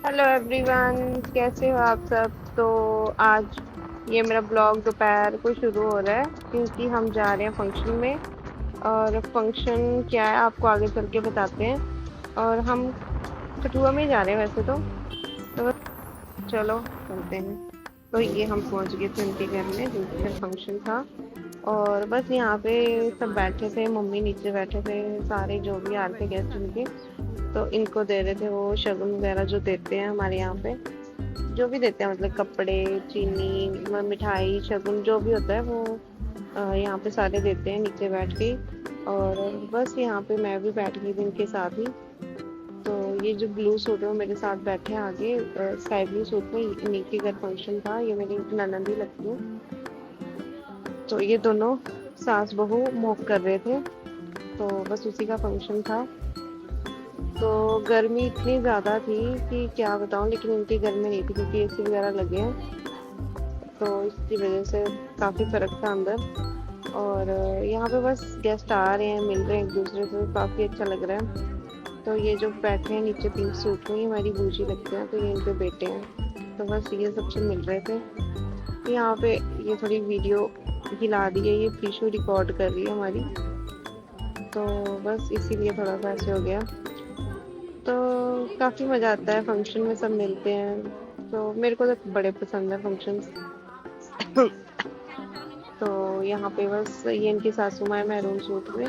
Hello everyone, कैसे हो आप सब। तो आज ये मेरा ब्लॉग दोपहर को शुरू हो रहा है क्योंकि हम जा रहे हैं फंक्शन में। और फंक्शन क्या है आपको आगे चल के बताते हैं। और हम कठुआ में ही जा रहे हैं वैसे तो बस चलो चलते हैं। तो ये हम पहुंच गए थे उनके घर में जिनके घर फंक्शन था। और बस यहाँ पे सब बैठे थे, मम्मी नीचे बैठे थे, सारे जो भी आ रहे थे गेस्ट उनके। तो इनको दे रहे थे वो शगुन वगैरह जो देते हैं हमारे यहाँ पे, जो भी देते हैं मतलब कपड़े, चीनी, मिठाई, शगुन जो भी होता है वो यहाँ पे सारे देते हैं नीचे बैठ के। और बस यहाँ पे मैं भी बैठ गई थी इनके साथ ही। तो ये जो ब्लू सूट है वो मेरे साथ बैठे हैं आगे, स्काई ब्लू सूट में, इन्हीं के घर फंक्शन था, ये मेरी ननंद ही लगती है। तो ये दोनों सास बहू मोक कर रहे थे, तो बस उसी का फंक्शन था। तो गर्मी इतनी ज़्यादा थी कि क्या बताऊं, लेकिन इनके घर में नहीं थी क्योंकि एसी वगैरह लगे हैं। तो इसकी वजह से काफ़ी फर्क था अंदर। और यहाँ पे बस गेस्ट आ रहे हैं, मिल रहे हैं एक दूसरे से, काफ़ी अच्छा लग रहा है। तो ये जो बैठे हैं नीचे पिंक सूट में, ये हमारी बूजी लगते हैं, तो ये इनके बेटे हैं। तो बस ये सबसे मिल रहे थे। यहाँ पे ये थोड़ी वीडियो हिला दी है, ये प्रीशू रिकॉर्ड कर रही है हमारी। तो बस इसीलिए थोड़ा सा ऐसे हो गया। तो काफ़ी मज़ा आता है फंक्शन में, सब मिलते हैं। तो मेरे को तो बड़े पसंद है फंक्शंस। तो यहाँ पे बस ये इनकी सासू माँ है मैरून सूट में।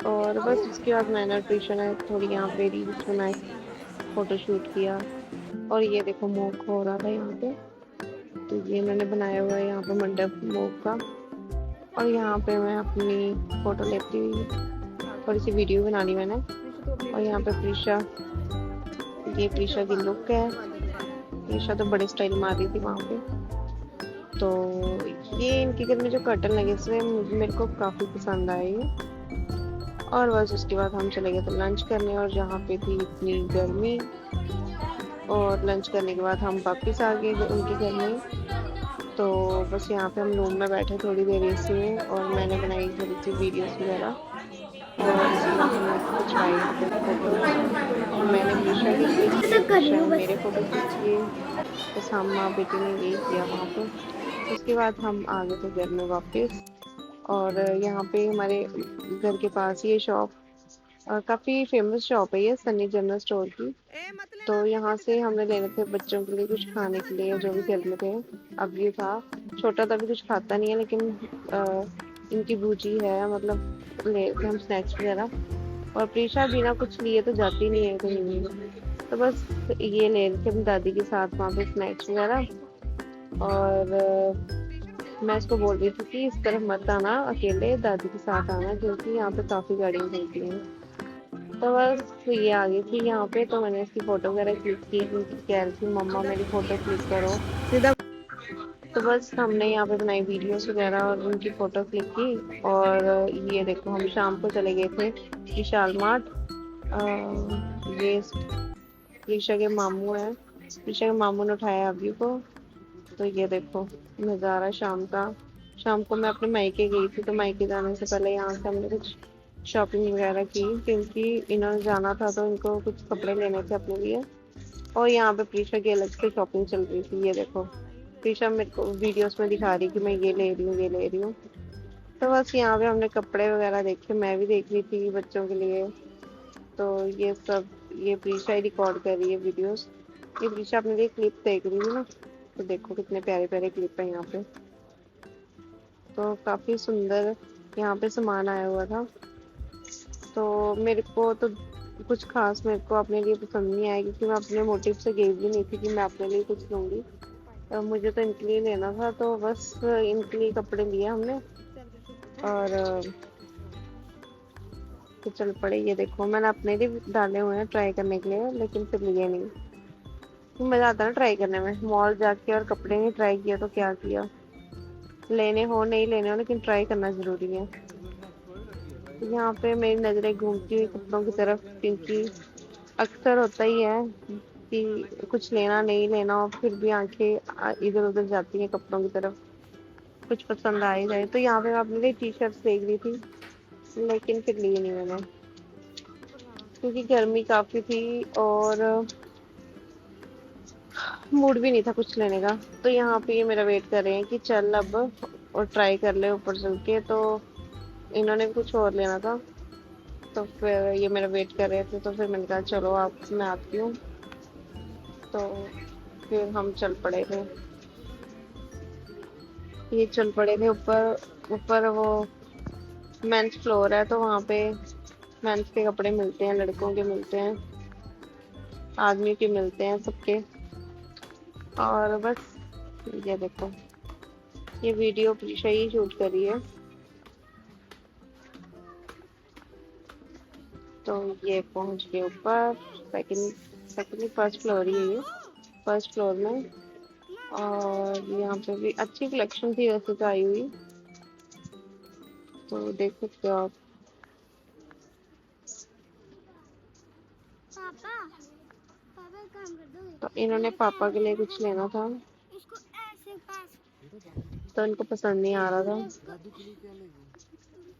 और बस उसके बाद मैंने और प्रीशा ने थोड़ी यहाँ पे रील्स बनाई, फोटो शूट किया। और ये देखो मोक हो रहा था यहाँ पे, तो ये मैंने बनाया हुआ है यहाँ पे मंडप मोक का। और यहाँ पे मैं अपनी फोटो लेती हुई थोड़ी सी वीडियो बना ली मैंने। और यहाँ पे प्रीशा, ये प्रीशा की लुक है। प्रीशा तो बड़े स्टाइल मार रही थी वहाँ पे। तो ये इनके घर में जो कर्टन लगे हुए मेरे को काफ़ी पसंद आए ये। और बस उसके बाद हम चले गए थे लंच करने, और जहाँ पे थी इतनी गर्मी। और लंच करने के बाद हम वापस आ गए उनके घर में। तो बस यहाँ पे हम रूम में बैठे थोड़ी देर एसी में, और मैंने बनाई थोड़ी सी वीडियोस वगैरह। और उसके बाद हमने खिंचवाई यहाँ पे फोटोज। मैंने प्रीशा की क्लिक की और प्रीशा ने मेरे फोटो खींच लिए। बस हम माँ बेटी ने यही किया वहाँ पे। उसके बाद हम आ गए थे घर में वापस। और यहाँ पे हमारे घर के पास ये शॉप, काफ़ी फेमस शॉप है ये, सन्नी जनरल स्टोर की। तो यहाँ से हमने लेने थे बच्चों के लिए कुछ खाने के लिए, जो भी घर में थे। अब ये था, छोटा था भी कुछ खाता नहीं है, लेकिन इनकी बूजी है मतलब ले थे हम स्नैक्स वगैरह। और प्रीशा बिना कुछ लिए तो जाती नहीं है कहीं भी। तो बस ये ले रहे थे अपनी दादी के साथ वहाँ पे स्नैक्स वगैरह। और मैं इसको बोल रही थी कि इस तरफ मत आना अकेले, दादी के साथ आना क्योंकि यहाँ पे काफ़ी गाड़ियाँ चलती हैं। तो बस ये आ गई थी यहाँ पे, तो मैंने इसकी फ़ोटो वगैरह क्लिक की क्योंकि कह रही थी मम्मा मेरी फ़ोटो क्लिक करो। तो बस हमने यहाँ पे बनाई वीडियोस वगैरह और उनकी फ़ोटो क्लिक की। और ये देखो हम शाम को चले गए थे विशाल मार्ट। ये प्रीशा के मामू हैं, प्रीशा के मामू ने उठाया अभी को। तो ये देखो नज़ारा शाम का। शाम को मैं अपने मायके गई थी, तो मायके जाने से पहले यहाँ से हमने कुछ शॉपिंग वगैरह की क्योंकि इन्होंने जाना था, तो इनको कुछ कपड़े लेने थे अपने लिए। और यहाँ पे प्रीशा की अलग से शॉपिंग चल रही थी, ये देखो प्रीशा मेरे को वीडियोस में दिखा रही कि मैं ये ले रही हूँ, ये ले रही हूँ। तो बस यहाँ पे हमने कपड़े वगैरह देखे, मैं भी देख रही थी बच्चों के लिए। तो ये सब, ये प्रीशा ही रिकॉर्ड कर रही है वीडियोस। ये प्रीशा अपने लिए क्लिप देख रही है ना। तो देखो कितने प्यारे प्यारे क्लिप है यहाँ पे। तो काफ़ी सुंदर यहाँ पे सामान आया हुआ था। तो मेरे को तो कुछ खास मेरे को अपने लिए पसंद नहीं आया क्योंकि मैं अपने मोटिव से गई भी नहीं थी कि मैं अपने लिए कुछ लूँगी। मुझे तो इनके लिए लेना था, तो बस इनके लिए कपड़े लिए हमने। और तो चल पड़े। ये देखो मैंने अपने लिए डाले हुए हैं ट्राई करने के लिए, लेकिन फिर लिए नहीं। मज़ा आता है ना ट्राई करने में, मॉल जाके और कपड़े नहीं ट्राई किया तो क्या किया। लेने हो नहीं लेने हो, लेकिन ट्राई करना ज़रूरी है। यहाँ पे मेरी नज़रें घूमती हुई कपड़ों की तरफ, क्योंकि अक्सर होता ही है कि कुछ लेना नहीं लेना और फिर भी आंखें इधर उधर जाती हैं कपड़ों की तरफ, कुछ पसंद आ ही जाए। तो यहाँ पे मैं अपने लिए टी शर्ट्स देख रही थी, लेकिन फिर ली नहीं मैंने क्योंकि गर्मी काफ़ी थी। और मूड भी नहीं था कुछ लेने का। तो यहाँ पे ये मेरा वेट कर रहे हैं कि चल अब और ट्राई कर ले ऊपर चल के। तो इन्होंने भी कुछ और लेना था, तो फिर ये मेरा वेट कर रहे थे, तो फिर मैंने कहा चलो आप, मैं आती हूँ। तो फिर हम चल पड़े थे, ये चल पड़े थे ऊपर। ऊपर वो मेंस फ्लोर है, तो वहाँ पे मेंस के कपड़े मिलते हैं, लड़कों के मिलते हैं, आदमी के मिलते हैं, सबके। और बस ये देखो, ये वीडियो प्रीशा ही शूट करी है। तो ये पहुंच गए ऊपर, सेकंड सेकंड फर्स्ट फ्लोर ही है ये, फर्स्ट फ्लोर में। और यहाँ पे भी अच्छी कलेक्शन थी वैसे तो आई हुई, तो देख सकते हो आप। पापा पापा काम कर दो। तो इन्होंने पापा के लिए कुछ लेना था, इसको ऐसे पास। तो इनको पसंद नहीं आ रहा था। दादू के लिए क्या लेगी?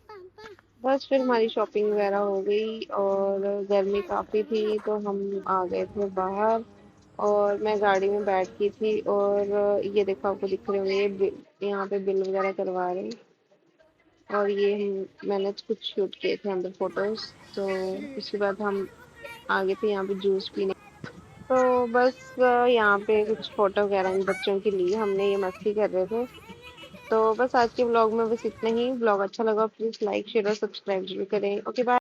पापा बस फिर हमारी शॉपिंग वगैरह हो गई, और गर्मी काफ़ी थी तो हम आ गए थे बाहर। और मैं गाड़ी में बैठ गई थी, और ये देखो आपको दिख रहे होंगे, ये यहाँ पे बिल वगैरह करवा रहे हैं। और ये मैंने कुछ शूट किए थे अंदर फोटोज। तो उसके बाद हम आ गए थे यहाँ पे जूस पीने। तो बस यहाँ पे कुछ फोटो वगैरह इन बच्चों के लिए हमने, ये मस्ती कर रहे थे। तो बस आज के व्लॉग में बस इतना ही। व्लॉग अच्छा लगा प्लीज़ लाइक शेयर और सब्सक्राइब जरूर करें। Okay bye.